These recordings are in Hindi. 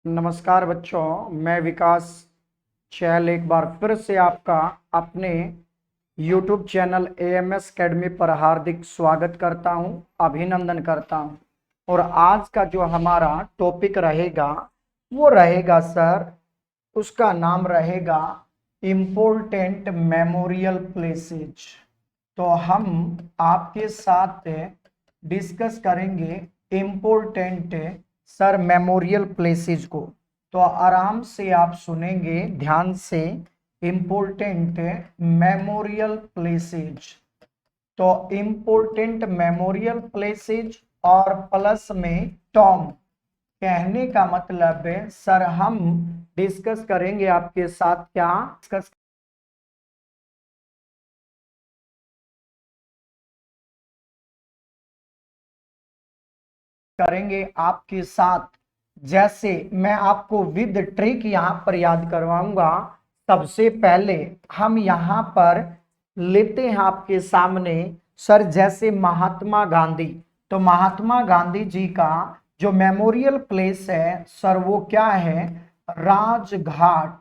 नमस्कार बच्चों, मैं विकास चहल एक बार फिर से आपका अपने YouTube चैनल AMS अकेडमी पर हार्दिक स्वागत करता हूं, अभिनंदन करता हूं। और आज का जो हमारा टॉपिक रहेगा वो रहेगा सर, उसका नाम रहेगा इम्पोर्टेंट मेमोरियल प्लेसेज। तो हम आपके साथ डिस्कस करेंगे इम्पोर्टेंट सर मेमोरियल प्लेसेज को। तो आराम से आप सुनेंगे ध्यान से। इम्पोर्टेंट मेमोरियल प्लेसेज, तो इम्पोर्टेंट मेमोरियल प्लेसेज और प्लस में टॉम, कहने का मतलब है सर हम डिस्कस करेंगे आपके साथ क्या डिस्कस करेंगे आपके साथ। जैसे मैं आपको विद ट्रिक यहां पर याद करवाऊंगा। सबसे पहले हम यहां पर लेते हैं आपके सामने सर, जैसे महात्मा गांधी। तो महात्मा गांधी जी का जो मेमोरियल प्लेस है सर वो क्या है? राजघाट।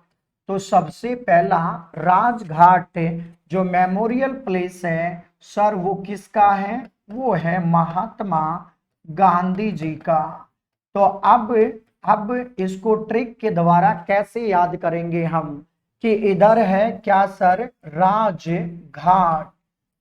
तो सबसे पहला राजघाट जो मेमोरियल प्लेस है सर वो किसका है? वो है महात्मा गांधी जी का। तो अब इसको ट्रिक के द्वारा कैसे याद करेंगे हम कि इधर है क्या सर? राजघाट।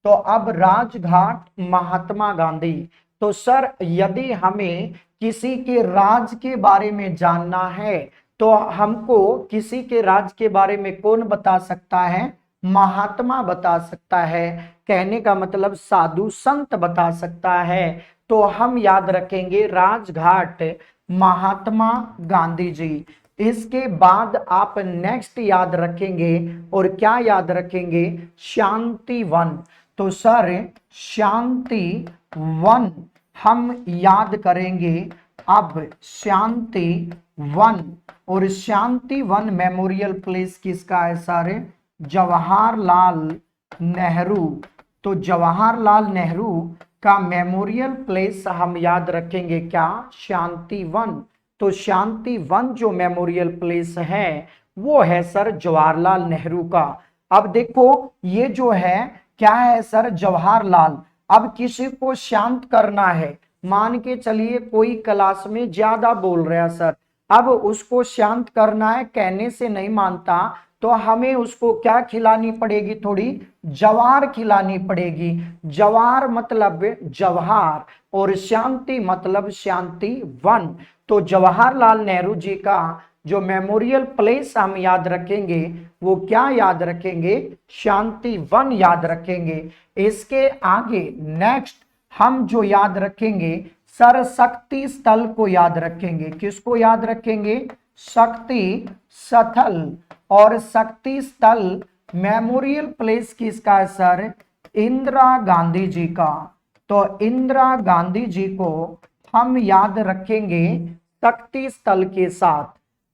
तो अब राजघाट महात्मा गांधी। तो सर यदि हमें किसी के राज के बारे में जानना है तो हमको किसी के राज के बारे में कौन बता सकता है? महात्मा बता सकता है। कहने का मतलब साधु संत बता सकता है। तो हम याद रखेंगे राजघाट महात्मा गांधी जी। इसके बाद आप नेक्स्ट याद रखेंगे, और क्या याद रखेंगे? शांति वन। तो सर शांति वन हम याद करेंगे। अब शांति वन, और शांति वन मेमोरियल प्लेस किसका है सर? जवाहरलाल नेहरू। तो जवाहरलाल नेहरू का मेमोरियल प्लेस हम याद रखेंगे क्या? शांति वन। तो शांति वन जो मेमोरियल प्लेस है वो है सर जवाहरलाल नेहरू का। अब देखो ये जो है क्या है सर? जवाहरलाल। अब किसी को शांत करना है, मान के चलिए कोई क्लास में ज्यादा बोल रहा है सर, अब उसको शांत करना है, कहने से नहीं मानता, तो हमें उसको क्या खिलानी पड़ेगी? थोड़ी जवार खिलानी पड़ेगी। जवार मतलब जवाहर, और शांति मतलब शांति वन। तो जवाहरलाल नेहरू जी का जो मेमोरियल प्लेस हम याद रखेंगे वो क्या याद रखेंगे? शांति वन याद रखेंगे। इसके आगे नेक्स्ट हम जो याद रखेंगे सर, शक्ति स्थल को याद रखेंगे। किसको याद रखेंगे? शक्ति स्थल। और शक्ति स्थल मेमोरियल प्लेस किसका है सर? इंदिरा गांधी जी का। तो इंदिरा गांधी जी को हम याद रखेंगे शक्ति स्थल के साथ।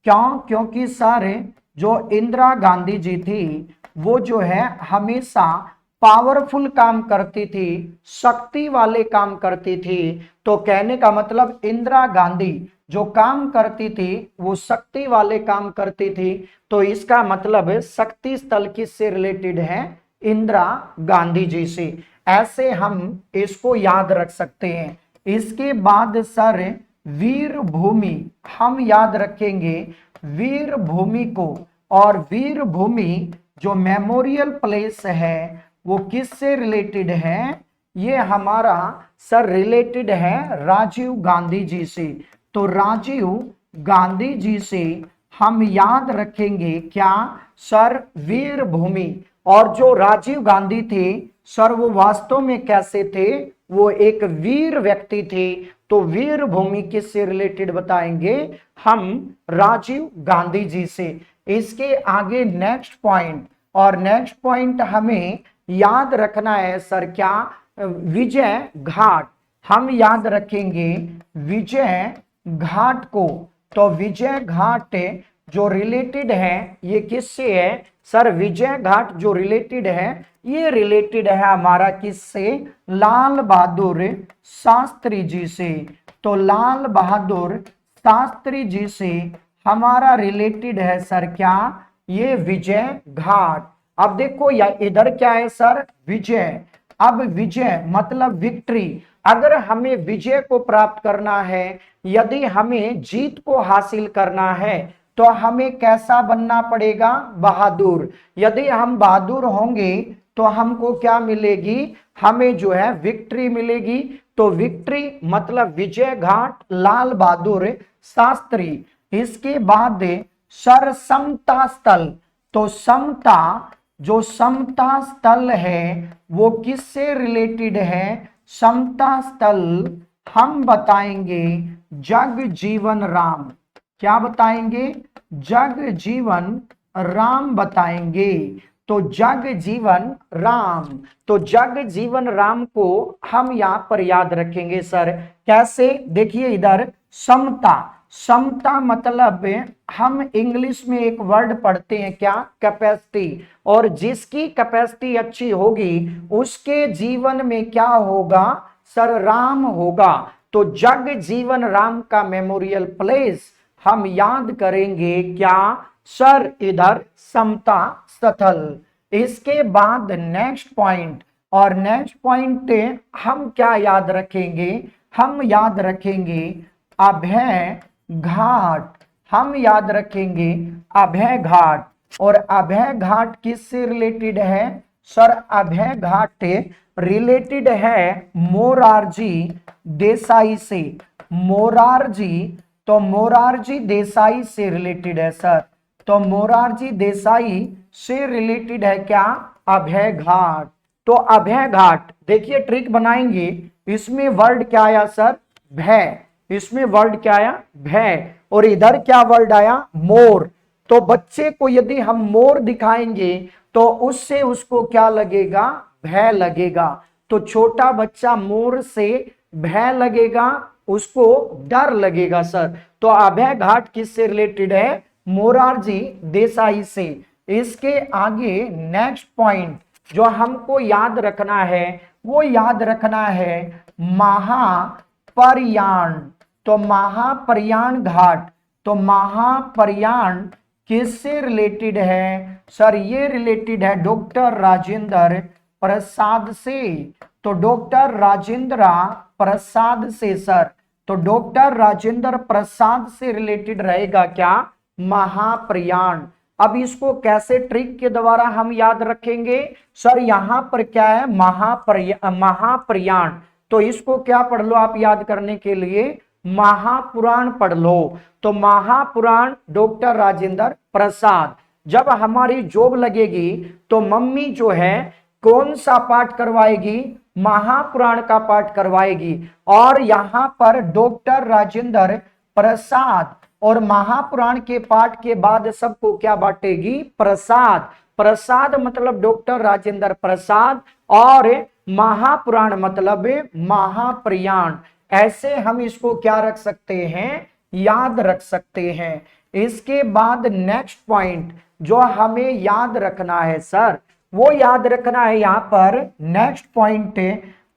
क्यों? क्योंकि सर जो इंदिरा गांधी जी थी वो जो है हमेशा पावरफुल काम करती थी, शक्ति वाले काम करती थी। तो कहने का मतलब इंदिरा गांधी जो काम करती थी वो शक्ति वाले काम करती थी। तो इसका मतलब शक्ति स्थल किससे रिलेटेड है? इंदिरा गांधी जी से। ऐसे हम इसको याद रख सकते हैं। इसके बाद सर वीर भूमि हम याद रखेंगे, वीर भूमि को। और वीर भूमि जो मेमोरियल प्लेस है वो किससे रिलेटेड है? ये हमारा सर रिलेटेड है राजीव गांधी जी से। तो राजीव गांधी जी से हम याद रखेंगे क्या सर? वीर भूमि। और जो राजीव गांधी थे सर वो वास्तव में कैसे थे? वो एक वीर व्यक्ति थे। तो वीर भूमि किससे रिलेटेड बताएंगे हम? राजीव गांधी जी से। इसके आगे नेक्स्ट पॉइंट, और नेक्स्ट पॉइंट हमें याद रखना है सर क्या? विजय घाट। हम याद रखेंगे विजय घाट को। तो विजय घाट जो रिलेटेड है ये किससे है सर? विजय घाट जो रिलेटेड है ये रिलेटेड है हमारा किससे? लाल बहादुर शास्त्री जी से। तो लाल बहादुर शास्त्री जी से हमारा रिलेटेड है सर क्या, ये विजय घाट। अब देखो या इधर क्या है सर, विजय। अब विजय मतलब विक्ट्री। अगर हमें विजय को प्राप्त करना है, यदि हमें जीत को हासिल करना है, तो हमें कैसा बनना पड़ेगा, बहादुर। यदि हम बहादुर होंगे तो हमको क्या मिलेगी, हमें जो है विक्ट्री मिलेगी। तो विक्ट्री मतलब विजय घाट, लाल बहादुर शास्त्री। इसके बाद सर समता स्थल। तो समता, जो समता स्थल है वो किससे रिलेटेड है, समता स्थल हम बताएंगे जगजीवन राम। क्या बताएंगे, जगजीवन राम बताएंगे। तो जगजीवन राम, तो जगजीवन राम को हम यहां पर याद रखेंगे सर। कैसे, देखिए इधर समता। समता मतलब हम इंग्लिश में एक वर्ड पढ़ते हैं क्या, कैपेसिटी। और जिसकी कैपेसिटी अच्छी होगी उसके जीवन में क्या होगा सर, राम होगा। तो जग जीवन राम का मेमोरियल प्लेस हम याद करेंगे क्या सर, इधर समता स्थल। इसके बाद नेक्स्ट पॉइंट, और नेक्स्ट पॉइंट हम क्या याद रखेंगे, हम याद रखेंगे अभय घाट। हम याद रखेंगे अभय घाट। और अभय घाट किससे रिलेटेड है सर, अभय घाट रिलेटेड है मोरारजी देसाई से। मोरारजी, तो मोरारजी देसाई से रिलेटेड है सर। तो मोरारजी देसाई से रिलेटेड है क्या, अभय घाट। तो अभय घाट देखिए ट्रिक बनाएंगे, इसमें वर्ड क्या आया सर, भय। इसमें वर्ड क्या आया, भय। और इधर क्या वर्ड आया, मोर। तो बच्चे को यदि हम मोर दिखाएंगे तो उससे उसको क्या लगेगा, भय लगेगा। तो छोटा बच्चा मोर से भय लगेगा, उसको डर लगेगा सर। तो अभय घाट किससे रिलेटेड है, मोरारजी देसाई से। इसके आगे नेक्स्ट पॉइंट जो हमको याद रखना है, वो याद रखना है महाप्रयाण। तो महाप्रयाण घाट, तो महाप्रयाण किससे रिलेटेड है सर, ये रिलेटेड है डॉक्टर राजेंद्र प्रसाद से। तो डॉक्टर राजेंद्र प्रसाद से सर। तो डॉक्टर राजेंद्र प्रसाद से रिलेटेड रहेगा क्या, महाप्रयाण। अब इसको कैसे ट्रिक के द्वारा हम याद रखेंगे सर, यहां पर क्या है, महाप्रयाण। तो इसको क्या पढ़ लो आप याद करने के लिए, महापुराण पढ़ लो। तो महापुराण डॉक्टर राजेंद्र प्रसाद। जब हमारी जॉब लगेगी तो मम्मी जो है कौन सा पाठ करवाएगी, महापुराण का पाठ करवाएगी। और यहां पर डॉक्टर राजेंद्र प्रसाद और महापुराण के पाठ के बाद सबको क्या बांटेगी, प्रसाद। प्रसाद मतलब डॉक्टर राजेंद्र प्रसाद, और महापुराण मतलब महाप्रयाण। ऐसे हम इसको क्या रख सकते हैं, याद रख सकते हैं। इसके बाद नेक्स्ट पॉइंट जो हमें याद रखना है सर, वो याद रखना है यहां पर नेक्स्ट पॉइंट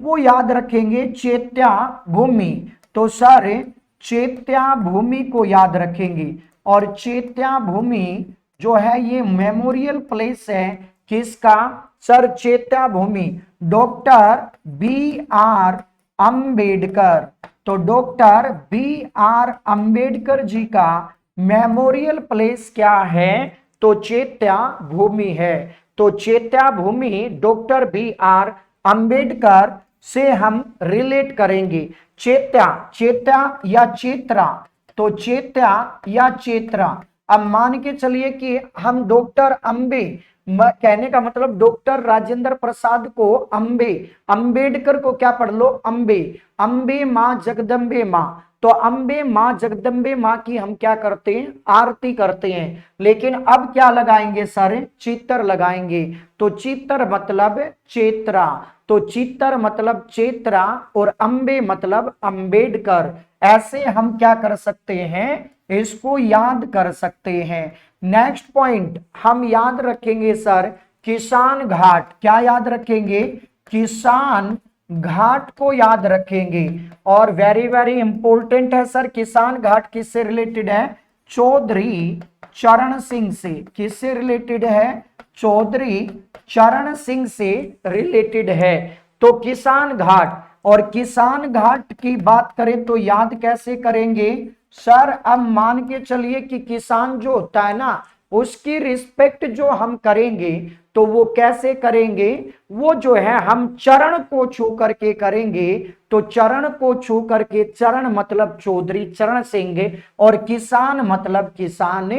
वो याद रखेंगे चैत्या भूमि। तो सर चैत्या भूमि को याद रखेंगे। और चैत्या भूमि जो है ये मेमोरियल प्लेस है किसका सर, चैत्या भूमि डॉक्टर B.R. अंबेडकर। तो डॉक्टर B.R. अंबेडकर जी का मेमोरियल प्लेस क्या है, तो चैत्या भूमि है। तो चैत्या भूमि डॉक्टर B.R. अंबेडकर से हम रिलेट करेंगे। चैत्या, चैत्या या चैत्रा, तो चैत्या या चैत्रा। अब मान के चलिए कि हम डॉक्टर अंबे, कहने का मतलब डॉक्टर राजेंद्र प्रसाद को अंबे, अंबेडकर को क्या पढ़ लो, अंबे। अंबे माँ जगदम्बे माँ। तो अंबे माँ जगदम्बे माँ की हम क्या करते हैं, आरती करते हैं। लेकिन अब क्या लगाएंगे सर, चित्तर लगाएंगे। तो चित्तर मतलब चैत्रा। तो चित्तर मतलब चैत्रा और अंबे मतलब अंबेडकर। ऐसे हम क्या कर सकते हैं, इसको याद कर सकते हैं। नेक्स्ट पॉइंट हम याद रखेंगे सर किसान घाट। क्या याद रखेंगे, किसान घाट को याद रखेंगे। और वेरी वेरी इंपॉर्टेंट है सर, किसान घाट किससे रिलेटेड है, चौधरी चरण सिंह से। किससे रिलेटेड है? चौधरी चरण सिंह से रिलेटेड है। तो किसान घाट, और किसान घाट की बात करें तो याद कैसे करेंगे सर? अब मान के चलिए कि किसान जो होता है ना, उसकी रिस्पेक्ट जो हम करेंगे तो वो कैसे करेंगे? वो जो है हम चरण को छू करके करेंगे। तो चरण को छू करके, चरण मतलब चौधरी चरण सिंह, और किसान मतलब किसान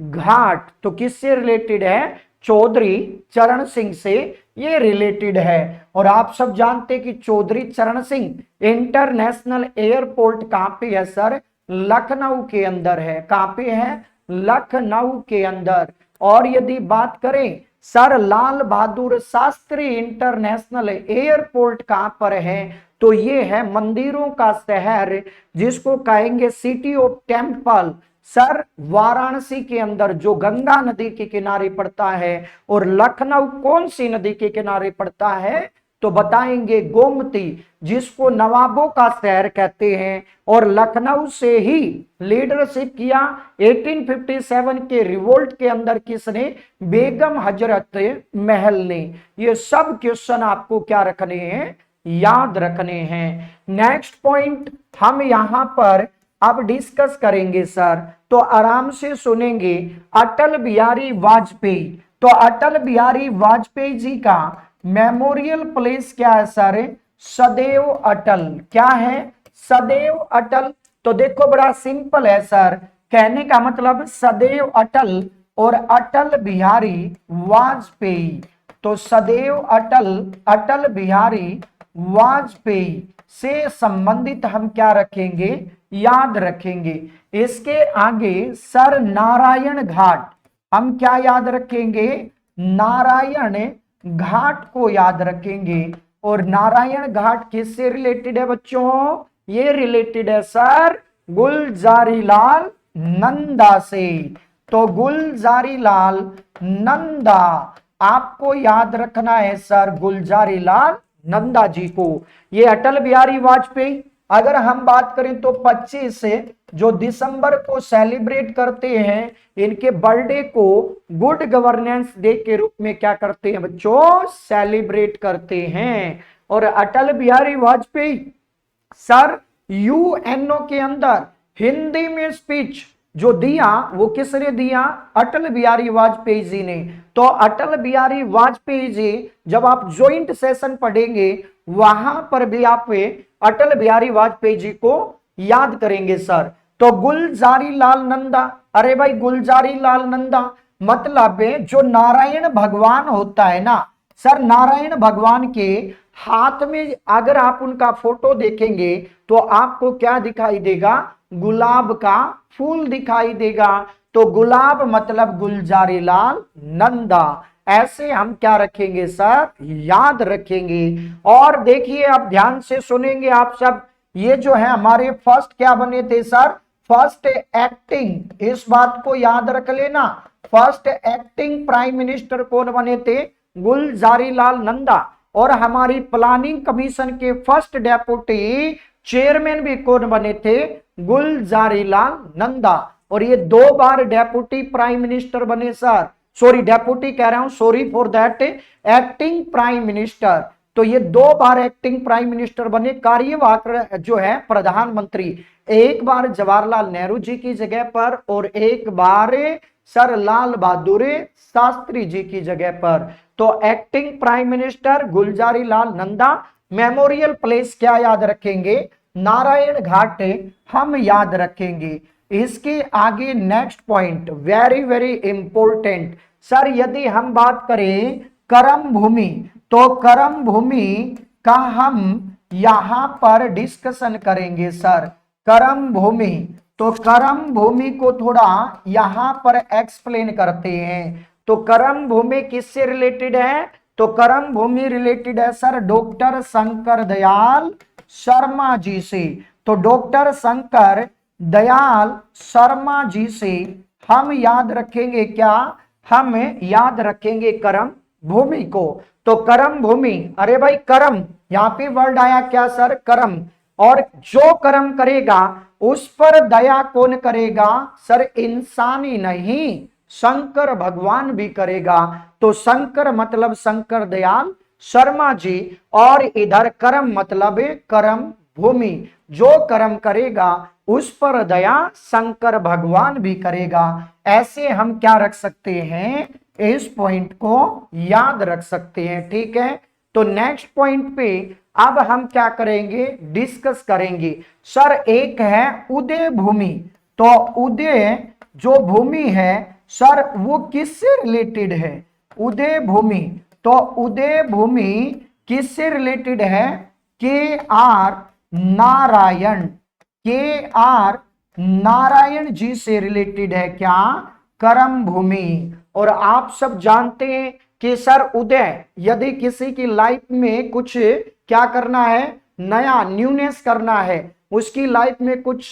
घाट। तो किससे रिलेटेड है? चौधरी चरण सिंह से ये रिलेटेड है। और आप सब जानते हैं कि चौधरी चरण सिंह इंटरनेशनल एयरपोर्ट कहां पे है सर? लखनऊ के अंदर है। कहां पे है? लखनऊ के अंदर। और यदि बात करें sir Lal Bahadur Shastri international airport कहां पर है? तो ये है मंदिरों का शहर, जिसको कहेंगे city of temple. Sir Varanasi के अंदर, जो गंगा नदी के किनारे पड़ता है। और लखनऊ कौन सी नदी के किनारे पड़ता है? तो बताएंगे गोमती, जिसको नवाबों का शहर कहते हैं। और लखनऊ से ही लीडरशिप किया 1857 के रिवोल्ट के अंदर किसने? बेगम हजरत महल ने। ये सब क्वेश्चन आपको क्या रखने हैं? याद रखने हैं। नेक्स्ट पॉइंट हम यहां पर अब डिस्कस करेंगे सर, तो आराम से सुनेंगे। अटल बिहारी वाजपेयी, तो अटल बिहारी वाजपेयी जी का मेमोरियल प्लेस क्या है सर? सदैव अटल। क्या है? सदैव अटल। तो देखो बड़ा सिंपल है सर, कहने का मतलब सदैव अटल और अटल बिहारी वाजपेयी। तो सदैव अटल, अटल बिहारी वाजपेयी से संबंधित हम क्या रखेंगे? याद रखेंगे। इसके आगे सर नारायण घाट, हम क्या याद रखेंगे? नारायण घाट को याद रखेंगे। और नारायण घाट किससे रिलेटेड है बच्चों? ये रिलेटेड है सर गुलजारी लाल नंदा से। तो गुलजारी लाल नंदा आपको याद रखना है सर, गुलजारी लाल नंदा जी को। ये अटल बिहारी वाजपेयी, अगर हम बात करें तो 25 से जो दिसंबर को सेलिब्रेट करते हैं, इनके बर्थडे को गुड गवर्नेंस डे के रूप में क्या करते हैं बच्चों? सेलिब्रेट करते हैं। और अटल बिहारी वाजपेयी सर यूएनओ के अंदर हिंदी में स्पीच जो दिया, वो किसने दिया? अटल बिहारी वाजपेयी जी ने। तो अटल बिहारी वाजपेयी जी, जब आप ज्वाइंट सेशन पढ़ेंगे वहां पर भी आप अटल बिहारी वाजपेयी जी को याद करेंगे सर। तो गुलजारी लाल नंदा, अरे भाई गुलजारी लाल नंदा मतलब जो नारायण भगवान होता है ना सर, नारायण भगवान के हाथ में अगर आप उनका फोटो देखेंगे तो आपको क्या दिखाई देगा? गुलाब का फूल दिखाई देगा। तो गुलाब मतलब गुलजारी लाल नंदा। ऐसे हम क्या रखेंगे सर? याद रखेंगे। और देखिए आप ध्यान से सुनेंगे आप सब, ये जो है हमारे फर्स्ट क्या बने थे सर? फर्स्ट एक्टिंग, इस बात को याद रख लेना। फर्स्ट एक्टिंग प्राइम मिनिस्टर कौन बने थे? गुलजारी लाल नंदा। और हमारी प्लानिंग कमीशन के फर्स्ट डेप्यूटी चेयरमैन भी कौन बने थे? गुलजारी लाल नंदा। और ये 2 बार डेप्यूटी प्राइम मिनिस्टर बने सर, सॉरी डेप्यूटी कह रहा हूं, sorry for that, acting prime minister. तो ये 2 बार एक्टिंग प्राइम मिनिस्टर बने। कार्यवाहक जो है प्रधानमंत्री, एक बार जवाहरलाल नेहरू जी की जगह पर और एक बार सर लाल बहादुर शास्त्री जी की जगह पर। तो acting prime minister Gulzari Lal Nanda. Memorial place क्या याद रखेंगे? नारायण घाट हम याद रखेंगे। इसके आगे next point very very important sir, यदि हम बात करें करम भूमि, तो करम भूमि का हम यहां पर डिस्कशन करेंगे सर। करम भूमि, तो करम भूमि को थोड़ा यहां पर एक्सप्लेन करते हैं। तो करम भूमि किससे रिलेटेड है? तो करम भूमि रिलेटेड है सर डॉक्टर शंकर दयाल शर्मा जी से। तो डॉक्टर शंकर दयाल शर्मा जी से हम याद रखेंगे क्या? हम याद रखेंगे करम भूमि को। तो करम भूमि, अरे भाई करम, यहां पे वर्ड आया क्या सर? करम। और जो कर्म करेगा उस पर दया कौन करेगा सर? इंसान ही नहीं, शंकर भगवान भी करेगा। तो शंकर मतलब शंकर दयाल शर्मा जी, और इधर कर्म मतलब कर्म भूमि, जो कर्म करेगा उस पर दया शंकर भगवान भी करेगा। ऐसे हम क्या रख सकते हैं, इस पॉइंट को याद रख सकते हैं। ठीक है, तो नेक्स्ट पॉइंट पे अब हम क्या करेंगे, डिस्कस करेंगे। सर एक है उदय भूमि, तो उदय जो भूमि है सर वो किससे रिलेटेड है? उदय भूमि, तो उदय भूमि किससे रिलेटेड है? के आर नारायण, के आर नारायण जी से रिलेटेड है क्या? कर्म भूमि। और आप सब जानते हैं कि सर उदय, यदि किसी की लाइफ में कुछ क्या करना है, नया न्यूनेस करना है, उसकी लाइफ में कुछ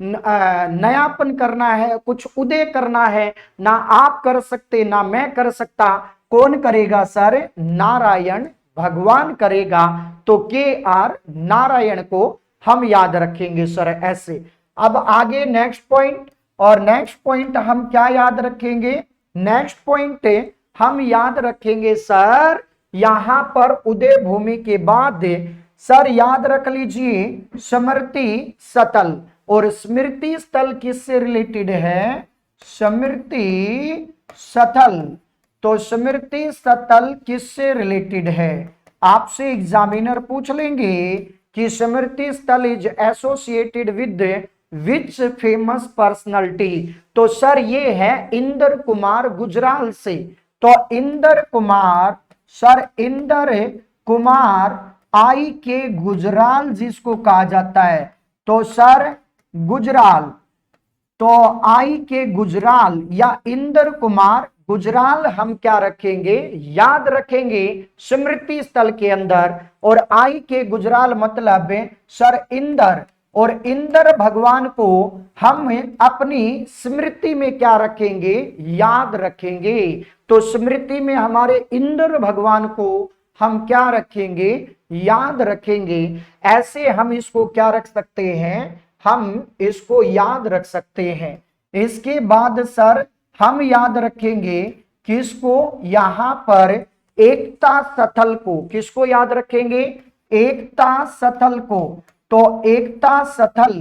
नयापन करना है, कुछ उदय करना है, ना आप कर सकते ना मैं कर सकता, कौन करेगा सर? नारायण भगवान करेगा। तो के आर नारायण को हम याद रखेंगे सर ऐसे। अब आगे नेक्स्ट पॉइंट, और नेक्स्ट पॉइंट हम क्या याद रखेंगे? नेक्स्ट पॉइंट हम याद रखेंगे सर, यहां पर उदय भूमि के बाद सर याद रख लीजिए स्मृति स्थल। और स्मृति स्थल किससे रिलेटेड है? स्मृति स्थल, तो स्मृति स्थल किससे रिलेटेड है? आपसे एग्जामिनर पूछ लेंगे कि स्मृति स्थल is associated with which famous personality, तो सर ये है इंदर कुमार गुजराल से। तो इंदर कुमार, सर इंदर कुमार आई के गुजराल जिसको कहा जाता है, तो सर गुजराल, तो आई के गुजराल या इंदर कुमार गुजराल हम क्या रखेंगे, याद रखेंगे स्मृति स्थल के अंदर। और आई के गुजराल मतलब सर इंदर, और इंदर भगवान को हम अपनी स्मृति में क्या रखेंगे, याद रखेंगे। तो स्मृति में हमारे इंदर भगवान को हम क्या रखेंगे, याद रखेंगे। ऐसे हम इसको क्या रख सकते हैं, हम इसको याद रख सकते हैं। इसके बाद सर हम याद रखेंगे किसको, यहां पर एकता स्थल को, किसको याद रखेंगे? एकता स्थल को। तो एकता स्थल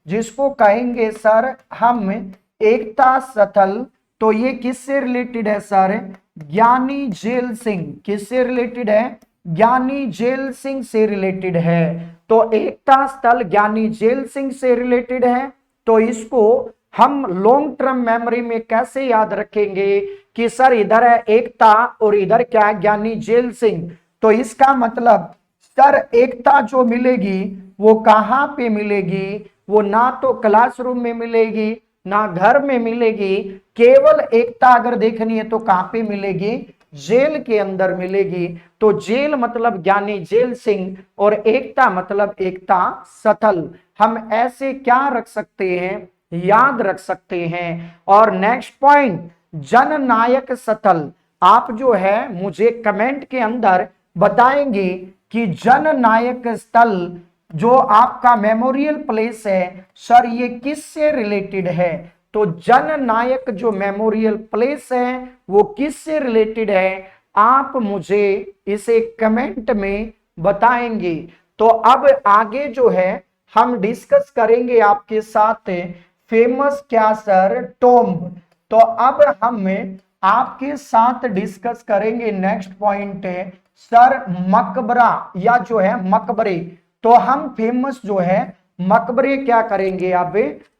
जिसको कहेंगे सर हम एकता स्थल, तो ये किससे रिलेटेड है सर? ज्ञानी जेल सिंह, किससे रिलेटेड है? ज्ञानी जेल सिंह से रिलेटेड है। तो एकता स्थल ज्ञानी जेल सिंह से रिलेटेड है। तो इसको हम लॉन्ग टर्म मेमोरी में कैसे याद रखेंगे कि सर इधर है एकता और इधर क्या है, ज्ञानी जेल सिंह। तो इसका मतलब सर एकता जो मिलेगी वो कहां पे मिलेगी? वो ना तो क्लासरूम में मिलेगी ना घर में मिलेगी, केवल एकता अगर देखनी है तो कहां पे मिलेगी? जेल के अंदर मिलेगी। तो जेल मतलब ज्ञानी जेल सिंह और एकता मतलब एकता स्थल। हम ऐसे क्या रख सकते हैं, याद रख सकते हैं। और नेक्स्ट पॉइंट जननायक स्थल, आप जो है मुझे कमेंट के अंदर बताएंगे कि जननायक स्थल जो आपका मेमोरियल प्लेस है सर ये किससे रिलेटेड है? तो जननायक जो मेमोरियल प्लेस है वो किससे रिलेटेड है, आप मुझे इसे कमेंट में बताएंगे। तो अब आगे जो है हम डिस्कस करेंगे आपके साथ फेमस क्या सर, टॉम्ब। तो अब हम आपके साथ डिस्कस करेंगे नेक्स्ट पॉइंट है सर मकबरा या जो है मकबरे। तो हम फेमस जो है मकबरे क्या करेंगे, अब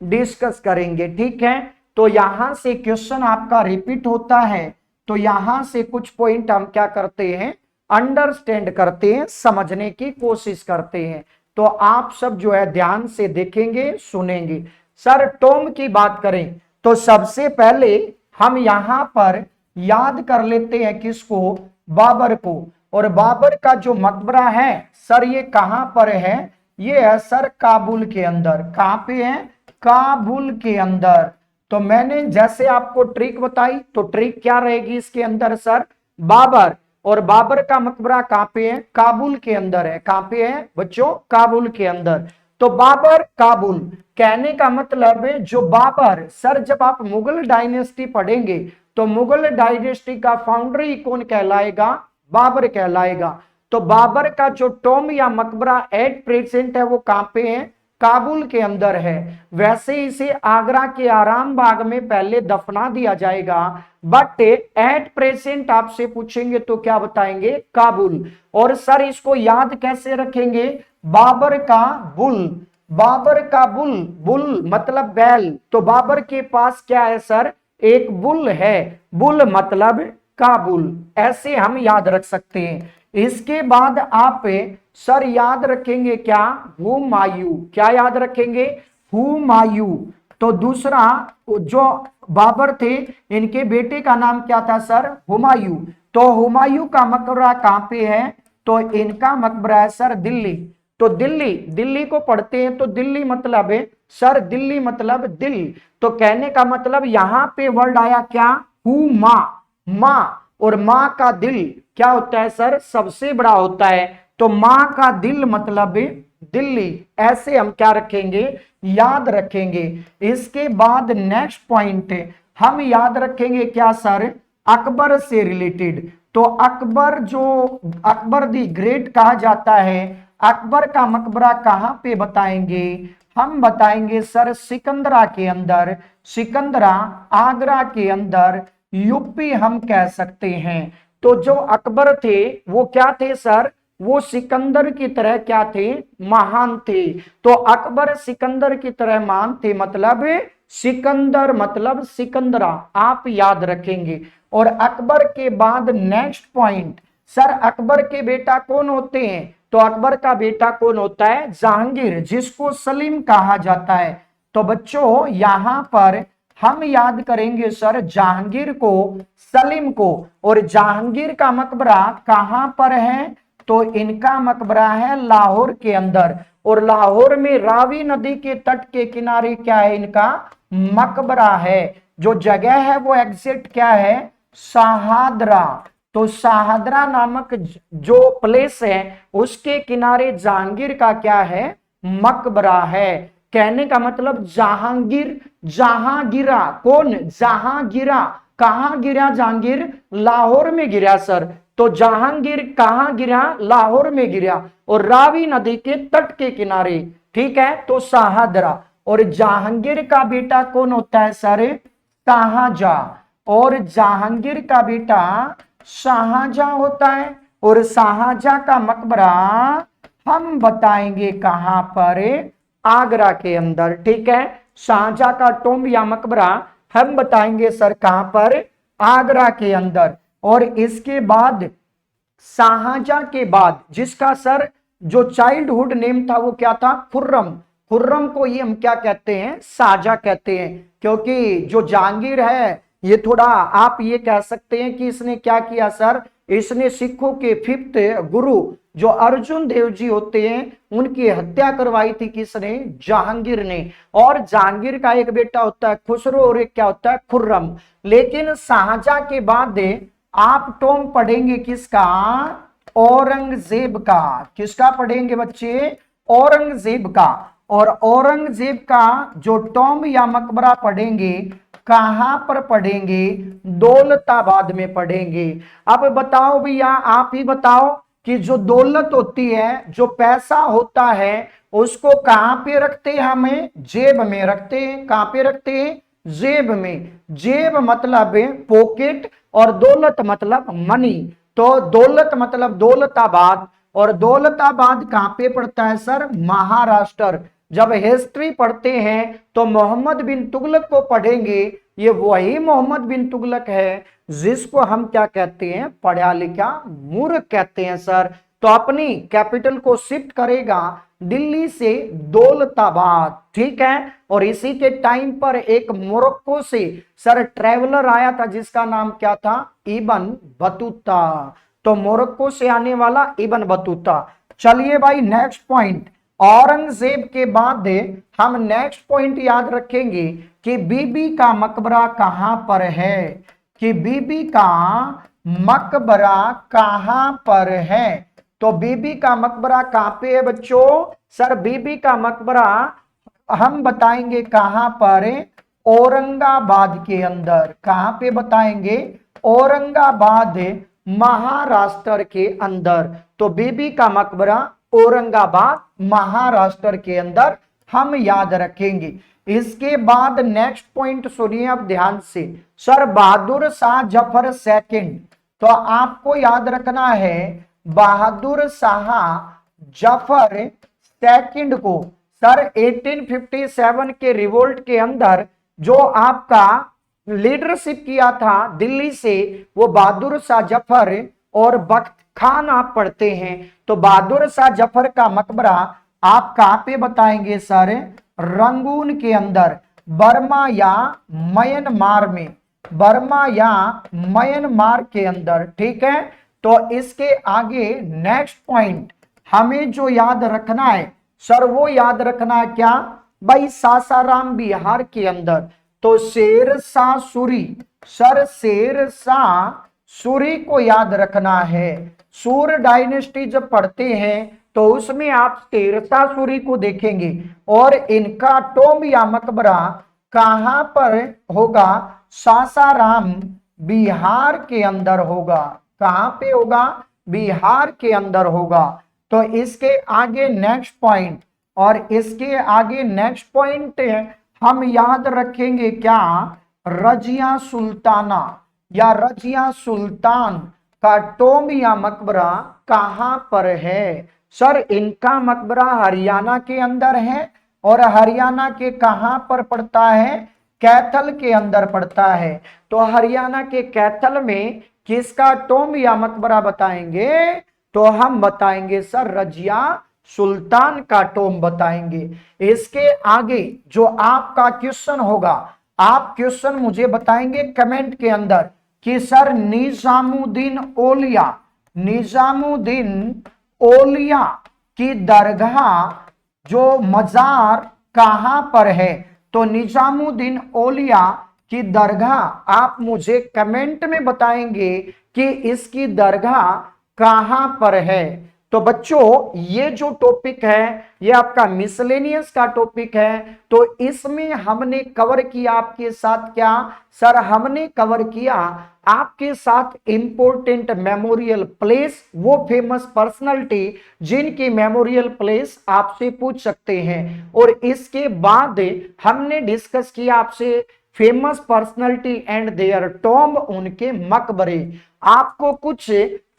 डिस्कस करेंगे। ठीक है, तो यहां से क्वेश्चन आपका रिपीट होता है, तो यहां से कुछ पॉइंट हम क्या करते हैं, अंडरस्टैंड करते हैं, समझने की कोशिश करते हैं। तो आप सब जो है ध्यान से देखेंगे सुनेंगे। सर टॉम की बात करें तो सबसे पहले हम यहां पर याद कर लेते हैं किसको, बाबर को। और बाबर का जो मकबरा है सर ये कहां पर है, ये है सर काबुल के अंदर। कहां पे है, काबुल के अंदर। तो मैंने जैसे आपको ट्रिक बताई, तो ट्रिक क्या रहेगी इसके अंदर सर, बाबर। और बाबर का मकबरा कहां पे है, काबुल के अंदर है। कहां पे है बच्चों, काबुल के अंदर। तो बाबर काबुल, कहने का मतलब है जो बाबर, सर जब आप मुगल डायनेस्टी पढ़ेंगे तो मुगल डायनेस्टी का फाउंडर कौन कहलाएगा? बाबर कहलाएगा। तो बाबर का जो टॉम या मकबरा एट प्रेजेंट है वो कहां पे है? काबुल के अंदर है। वैसे इसे आगरा के आराम बाग में पहले दफना दिया जाएगा, बट एट प्रेजेंट आपसे पूछेंगे तो क्या बताएंगे? काबुल। और सर इसको याद कैसे रखेंगे? बाबर का बुल, बाबर का बुल, बुल मतलब बैल, तो बाबर के पास क्या है सर? एक बुल है, बुल मतलब काबुल, ऐसे हम याद रख सकते हैं। इसके बाद आप सर याद रखेंगे क्या? हुमायूं, क्या याद रखेंगे? हुमायूं। तो दूसरा जो बाबर थे इनके बेटे का नाम क्या था सर? हुमायूं। तो हुमायूं का मकबरा कहां पे है? तो इनका मकबरा है सर दिल्ली। तो दिल्ली, दिल्ली को पढ़ते हैं तो दिल्ली मतलब है सर, दिल्ली मतलब दिल। तो कहने का मतलब यहां पे वर्ड आया क्या? हुमा, मां, और मां का दिल क्या होता है सर? सबसे बड़ा होता है। तो मां का दिल मतलब दिल्ली, ऐसे हम क्या रखेंगे? याद रखेंगे। इसके बाद नेक्स्ट पॉइंट हम याद रखेंगे क्या सर? अकबर से रिलेटेड। तो अकबर, जो अकबर दी ग्रेट कहा जाता है, अकबर का मकबरा कहां पे बताएंगे? हम बताएंगे सर सिकंदरा के अंदर, सिकंदरा आगरा के अंदर, यूपी हम कह सकते हैं। तो जो अकबर थे वो क्या थे सर? वो सिकंदर की तरह क्या थे? महान थे। तो अकबर सिकंदर की तरह महान थे मतलब सिकंदर मतलब सिकंदरा, आप याद रखेंगे। और अकबर के बाद नेक्स्ट पॉइंट, सर अकबर के बेटा कौन होते हैं? तो अकबर का बेटा कौन होता है? जहांगीर, जिसको सलीम कहा जाता है। तो बच्चों यहां पर हम याद करेंगे सर जहांगीर को, सलीम को। और जहांगीर का मकबरा कहां पर है? तो इनका मकबरा है लाहौर के अंदर। और लाहौर में रावी नदी के तट के किनारे क्या है? इनका मकबरा है। जो जगह है वो एग्जैक्ट क्या है? शाहदरा। तो शाहदरा नामक जो प्लेस है उसके किनारे जहांगीर का क्या है? मकबरा है। कहने का मतलब जहांगीर, जहां गिरा, कौन? जहां गिरा। कहां गिरा जहांगीर? लाहौर में गिरा सर। तो जहांगीर कहां गिरा? लाहौर में गिरा, और रावी नदी के तट के किनारे, ठीक है। तो शाहदरा। और जहांगीर का बेटा कौन होता है सर? शाहजहां। और जहांगीर का बेटा शाहजहां होता है। और शाहजहां का मकबरा हम बताएंगे कहां पर? आगरा के अंदर, ठीक है। शाहजहां का टॉम्ब या मकबरा हम बताएंगे सर कहां पर? आगरा के अंदर। और इसके बाद शाहजहां के बाद जिसका सर जो चाइल्डहुड नेम था वो क्या था? खुर्रम। खुर्रम को ये हम क्या कहते हैं? शाहजहां कहते हैं। क्योंकि जो जहांगीर है ये थोड़ा आप ये कह सकते हैं कि इसने क्या किया सर? इसने सिखों के फिफ्थ गुरु जो अर्जुन देव जी होते हैं उनकी हत्या करवाई थी किसने? जहांगीर ने। और जहांगीर का एक बेटा होता है खुसरो और एक क्या होता है? खुर्रम। लेकिन शाहजहां के बाद आप टॉम पढ़ेंगे किसका? औरंगजेब का। किसका पढ़ेंगे बच्चे? औरंगजेब का। और औरंगजेब का जो टॉम या मकबरा पढ़ेंगे कहां पर पढ़ेंगे? दौलताबाद में पढ़ेंगे। अब बताओ भैया, आप ही बताओ कि जो दौलत होती है, जो पैसा होता है, उसको कहां पे रखते हैं? हमें जेब में रखते हैं। कहां पे रखते हैं? जेब में। जेब मतलब पॉकेट और दौलत मतलब मनी। तो दौलत मतलब दौलताबाद। और दौलताबाद कहां पे पड़ता है सर? महाराष्ट्र। जब हिस्ट्री पढ़ते हैं तो मोहम्मद बिन तुगलक को पढ़ेंगे। ये वही मोहम्मद बिन तुगलक है जिसको हम क्या कहते हैं? पढ़ा लिखा मूर्ख कहते हैं सर। तो अपनी कैपिटल को शिफ्ट करेगा दिल्ली से दौलताबाद, ठीक है। और इसी के टाइम पर एक मोरक्को से सर ट्रेवलर आया था जिसका नाम क्या था? Ibn Battuta. तो मोरक्को से आने वाला इबन बतूता। चलिए भाई नेक्स्ट पॉइंट, औरंगजेब के बाद हम नेक्स्ट पॉइंट याद रखेंगे कि बीबी का मकबरा कहां पर है? कि बीबी का मकबरा कहां पर है? तो बीबी का मकबरा कहां पे है बच्चों? सर बीबी का मकबरा हम बताएंगे कहां पर, औरंगाबाद के अंदर। कहां पे बताएंगे, औरंगाबाद महाराष्ट्र के अंदर। तो बीबी का मकबरा औरंगाबाद महाराष्ट्र के अंदर हम याद रखेंगे। इसके बाद नेक्स्ट पॉइंट सुनिए अब ध्यान से। सर बहादुर शाह जफर सेकंड, तो आपको याद रखना है बहादुर शाह जफर सेकंड को सर 1857 के रिवोल्ट के अंदर जो आपका लीडरशिप किया था दिल्ली से, वो बहादुर शाह जफर और बख्त खान आप पढ़ते हैं। तो बहादुर शाह जफर का मकबरा आप कहां पे बताएंगे सर, रंगून के अंदर, बर्मा या म्यांमार में, बर्मा या म्यांमार के अंदर। ठीक है, तो इसके आगे नेक्स्ट पॉइंट हमें जो याद रखना है सर, वो याद रखना है क्या भाई, सासाराम बिहार के अंदर। तो शेर शाह सूरी, सर शेर शाह सूरी को याद रखना है। सूर डायनेस्टी जब पढ़ते हैं तो उसमें आप शेरशाह सूरी को देखेंगे, और इनका टोम या मकबरा कहां पर होगा, सासाराम बिहार के अंदर होगा। कहां पे होगा, बिहार के अंदर होगा। तो इसके आगे नेक्स्ट पॉइंट, और इसके आगे नेक्स्ट पॉइंट हम याद रखेंगे क्या, रजिया सुल्ताना या रजिया सुल्तान का टोम या मकबरा कहां पर है। सर इनका मकबरा हरियाणा के अंदर है, और हरियाणा के कहां पर पड़ता है, कैथल के अंदर पड़ता है। तो हरियाणा के कैथल में किसका टोम या मकबरा बताएंगे, तो हम बताएंगे सर रजिया सुल्तान का टोम बताएंगे। इसके आगे जो आपका क्वेश्चन होगा, आप क्वेश्चन मुझे बताएंगे कमेंट के अंदर कि सर निजामुद्दीन औलिया, निजामुद्दीन औलिया की दरगाह जो मजार कहां पर है। तो निजामुद्दीन औलिया की दरगाह आप मुझे कमेंट में बताएंगे कि इसकी दरगाह कहां पर है। तो बच्चों ये जो टॉपिक है ये आपका मिसलेनियस का टॉपिक है। तो इसमें हमने कवर किया आपके साथ क्या सर, हमने कवर किया आपके साथ इंपॉर्टेंट मेमोरियल प्लेस, वो फेमस पर्सनालिटी जिनकी मेमोरियल प्लेस आपसे पूछ सकते हैं। और इसके बाद हमने डिस्कस किया आपसे famous personality and their tomb, उनके मकबरे। आपको कुछ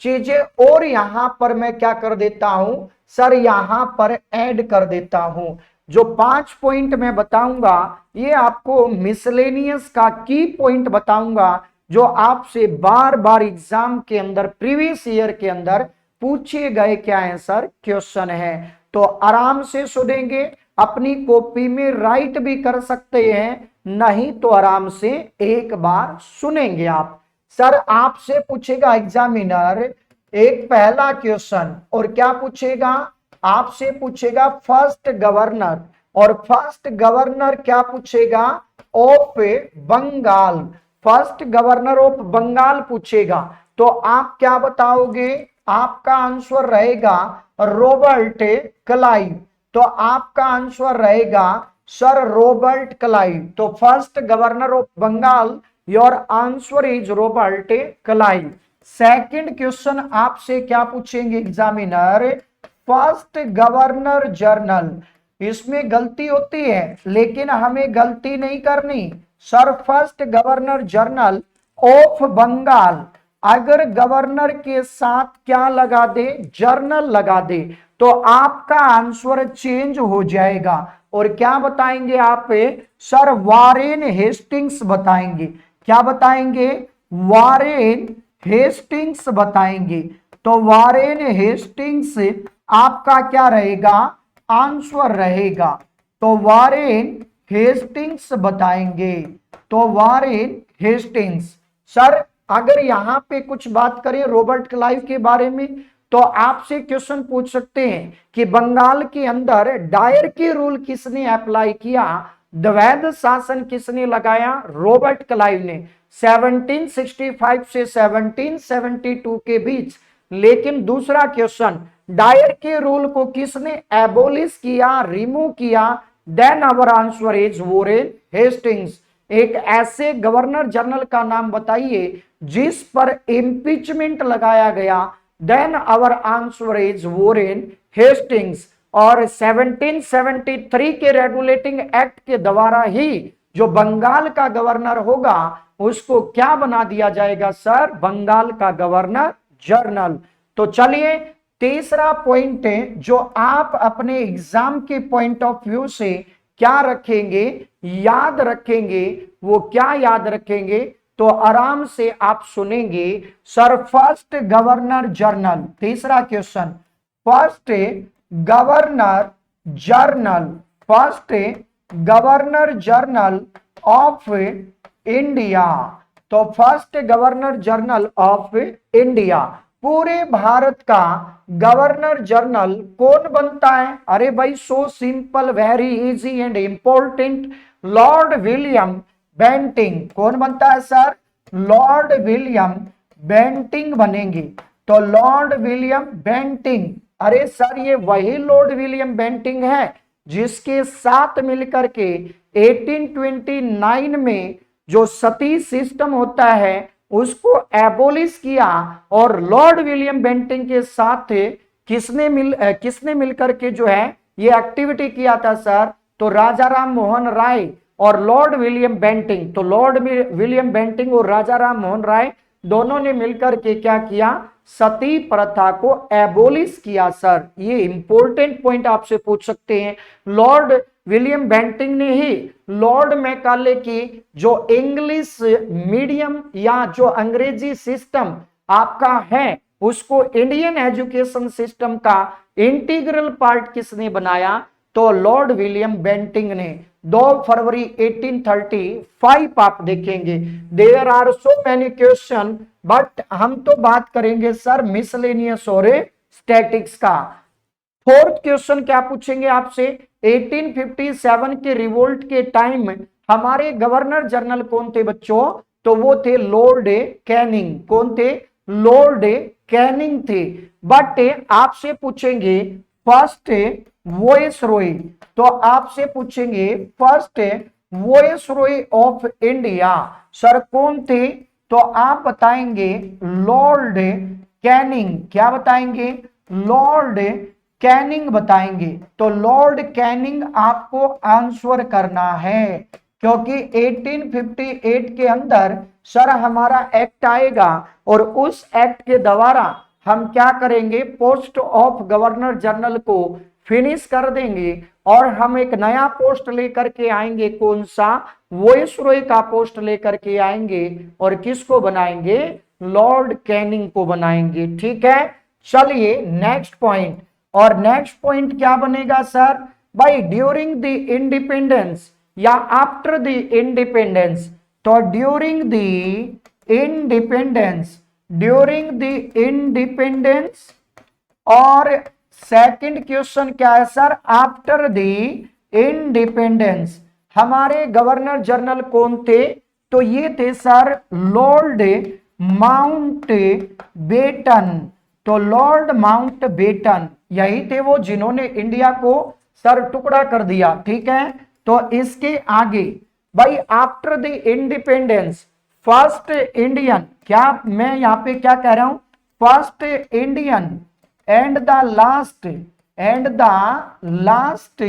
चीजें और यहां पर मैं क्या कर देता हूं सर, यहां पर ऐड कर देता हूं। जो 5 पॉइंट मैं बताऊंगा ये आपको मिसलेनियस का की पॉइंट बताऊंगा, जो आपसे बार बार एग्जाम के अंदर प्रीवियस ईयर के अंदर पूछे गए क्या है सर, क्वेश्चन है। तो आराम से सुनेंगे, अपनी कॉपी में राइट भी कर सकते हैं, नहीं तो आराम से एक बार सुनेंगे आप। सर आपसे पूछेगा एग्जामिनर एक पहला क्वेश्चन, और क्या पूछेगा, आपसे पूछेगा फर्स्ट गवर्नर, और फर्स्ट गवर्नर क्या पूछेगा, of Bengal, first governor of Bengal पूछेगा। तो आप क्या बताओगे, आपका आंसर रहेगा रॉबर्ट क्लाइव। तो आपका आंसर रहेगा सर रॉबर्ट क्लाइव। तो first governor of Bengal, your answer is Robert Clive. Second question आपसे क्या पूछेंगे एग्जामिनर, फर्स्ट गवर्नर जनरल। इसमें गलती होती है लेकिन हमें गलती नहीं करनी sir, first governor general of Bengal, अगर गवर्नर के साथ क्या लगा दे, जर्नल लगा दे, तो आपका आंसर चेंज हो जाएगा। और क्या बताएंगे आप सर, वारेन हेस्टिंग्स बताएंगे। क्या बताएंगे, वारेन हेस्टिंग्स बताएंगे। तो वारेन हेस्टिंग्स आपका क्या रहेगा, आंसर रहेगा। तो वारेन हेस्टिंग्स बताएंगे। तो वारेन हेस्टिंग्स। सर अगर यहां पे कुछ बात करें रॉबर्ट क्लाइव के बारे में, तो आपसे क्वेश्चन पूछ सकते हैं कि बंगाल के अंदर डायर की रूल किसने अप्लाई किया, द्वैध शासन किसने लगाया, रॉबर्ट क्लाइव ने 1765 से 1772 के बीच लेकिन दूसरा क्वेश्चन, डायर के रूल को किसने एबोलिश किया, रिमूव किया? Then our answer is Warren Hastings. एक ऐसे गवर्नर जनरल का नाम बताइए जिस पर इम्पीचमेंट लगाया गया। Then our answer is Warren Hastings. और 1773 के रेगुलेटिंग एक्ट के द्वारा ही जो बंगाल का गवर्नर होगा उसको क्या बना दिया जाएगा सर? बंगाल का गवर्नर जनरल। तो चलिए तीसरा पॉइंट है जो आप अपने एग्जाम के पॉइंट ऑफ व्यू से क्या रखेंगे, याद रखेंगे, वो क्या याद रखेंगे? तो आराम से आप सुनेंगे सर। फर्स्ट गवर्नर जनरल, तीसरा question, first governor general, first governor general of India. तो first governor general of India, पूरे भारत का गवर्नर जनरल कौन बनता है? अरे भाई so simple, very easy and important, Lord William Bentinck. कौन बनता है सर? लॉर्ड विलियम बेंटिंग बनेंगे। तो लॉर्ड विलियम बेंटिंग, अरे सर ये वही लॉर्ड विलियम बेंटिंग है जिसके साथ मिलकर के 1829 में जो सती सिस्टम होता है उसको एबोलिश किया। और लॉर्ड विलियम बेंटिंग के साथ किसने मिलकर के जो है ये एक्टिविटी किया था सर? तो राजा राम मोहन राय और लॉर्ड विलियम बेंटिंग। तो लॉर्ड विलियम बेंटिंग और राजा राम मोहन राय दोनों ने मिलकर के क्या किया? सती प्रथा को एबोलिश किया सर। ये इंपॉर्टेंट पॉइंट आपसे पूछ सकते हैं। लॉर्ड विलियम बेंटिंग ने ही लॉर्ड मैकाले की जो इंग्लिश मीडियम या जो अंग्रेजी सिस्टम आपका है उसको इंडियन एजुकेशन सिस्टम का इंटीग्रल पार्ट किसने बनाया? तो लॉर्ड विलियम बेंटिंग ने। 2 फरवरी 1835 आप देखेंगे। There are so many question, but हम तो बात करेंगे सर मिसलेनियस और स्टैटिक्स का। फोर्थ क्वेश्चन क्या पूछेंगे आपसे? 1857 के रिवोल्ट के टाइम हमारे गवर्नर जनरल कौन थे बच्चों? तो वो थे लॉर्ड कैनिंग। कौन थे? लॉर्ड कैनिंग थे। बट आपसे पूछेंगे फर्स्ट वॉइस रॉय। तो आपसे पूछेंगे first voice Roy of India sir कौन थे? तो आप बताएंगे लॉर्ड कैनिंग। क्या बताएंगे? लॉर्ड कैनिंग बताएंगे। तो लॉर्ड कैनिंग आपको आंसर करना है क्योंकि 1858 के अंदर सर हमारा एक्ट आएगा और उस एक्ट के द्वारा हम क्या करेंगे? पोस्ट ऑफ गवर्नर जनरल को फिनिश कर देंगे और हम एक नया पोस्ट लेकर के आएंगे। कौन सा? वॉइसरॉय का पोस्ट लेकर के आएंगे और किसको बनाएंगे? लॉर्ड कैनिंग को बनाएंगे। ठीक है, चलिए नेक्स्ट पॉइंट। और नेक्स्ट पॉइंट क्या बनेगा सर? भाई ड्यूरिंग द इंडिपेंडेंस या आफ्टर द इंडिपेंडेंस। तो during the independence, during the independence. और सेकंड क्वेश्चन क्या है सर? आफ्टर द इंडिपेंडेंस हमारे गवर्नर जनरल कौन थे? तो ये थे सर लॉर्ड माउंट बेटन। तो लॉर्ड माउंट बेटन यही थे वो जिन्होंने इंडिया को सर टुकड़ा कर दिया। ठीक है, तो इसके आगे भाई after the independence first Indian, क्या मैं यहाँ पे क्या कह रहा हूं? First Indian and the last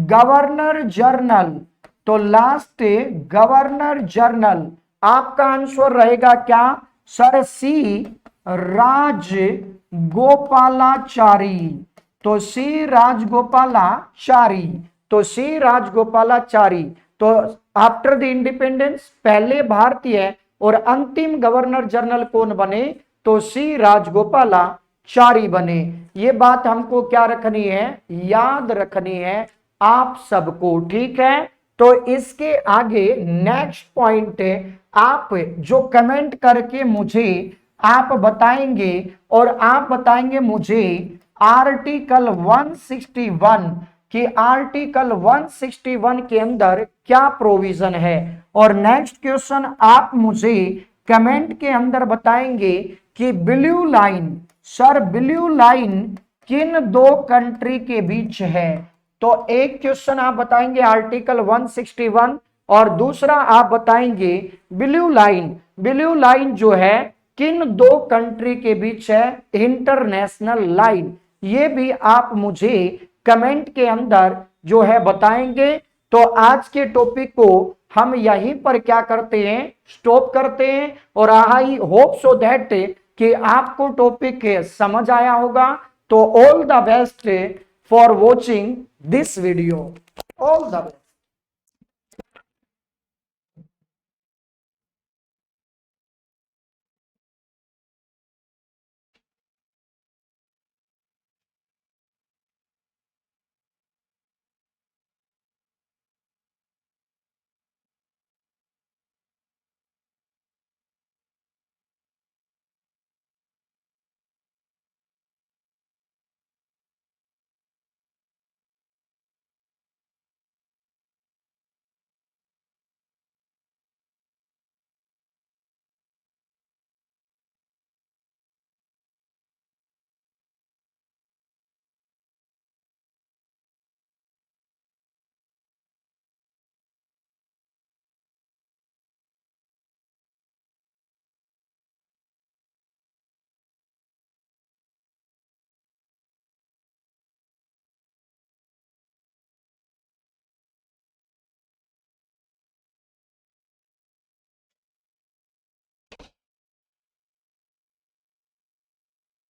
governor general. तो लास्ट गवर्नर जनरल आपका आंसर रहेगा क्या सर? सी राजगोपालाचारी। तो सी राजगोपालाचारी। तो सी राजगोपालाचारी। तो आफ्टर द इंडिपेंडेंस पहले भारतीय और अंतिम गवर्नर जनरल कौन बने? तो सी राजगोपालाचारी बने। ये बात हमको क्या रखनी है? याद रखनी है आप सबको। ठीक है, तो इसके आगे नेक्स्ट पॉइंट आप जो कमेंट करके मुझे आप बताएंगे और आप बताएंगे मुझे आर्टिकल 161 कि आर्टिकल 161 के अंदर क्या प्रोविजन है। और नेक्स्ट क्वेश्चन आप मुझे कमेंट के अंदर बताएंगे कि blue line sir blue line किन दो कंट्री के बीच है? तो एक क्वेश्चन आप बताएंगे आर्टिकल 161 और दूसरा आप बताएंगे ब्लू लाइन। ब्लू लाइन जो है किन दो कंट्री के बीच है? International line. ये भी आप मुझे कमेंट के अंदर जो है बताएंगे। तो आज के टॉपिक को हम यहीं पर क्या करते हैं, स्टॉप करते हैं। और आई होप सो दैट कि आपको टॉपिक समझ आया होगा। तो all the best for watching this video, all the best.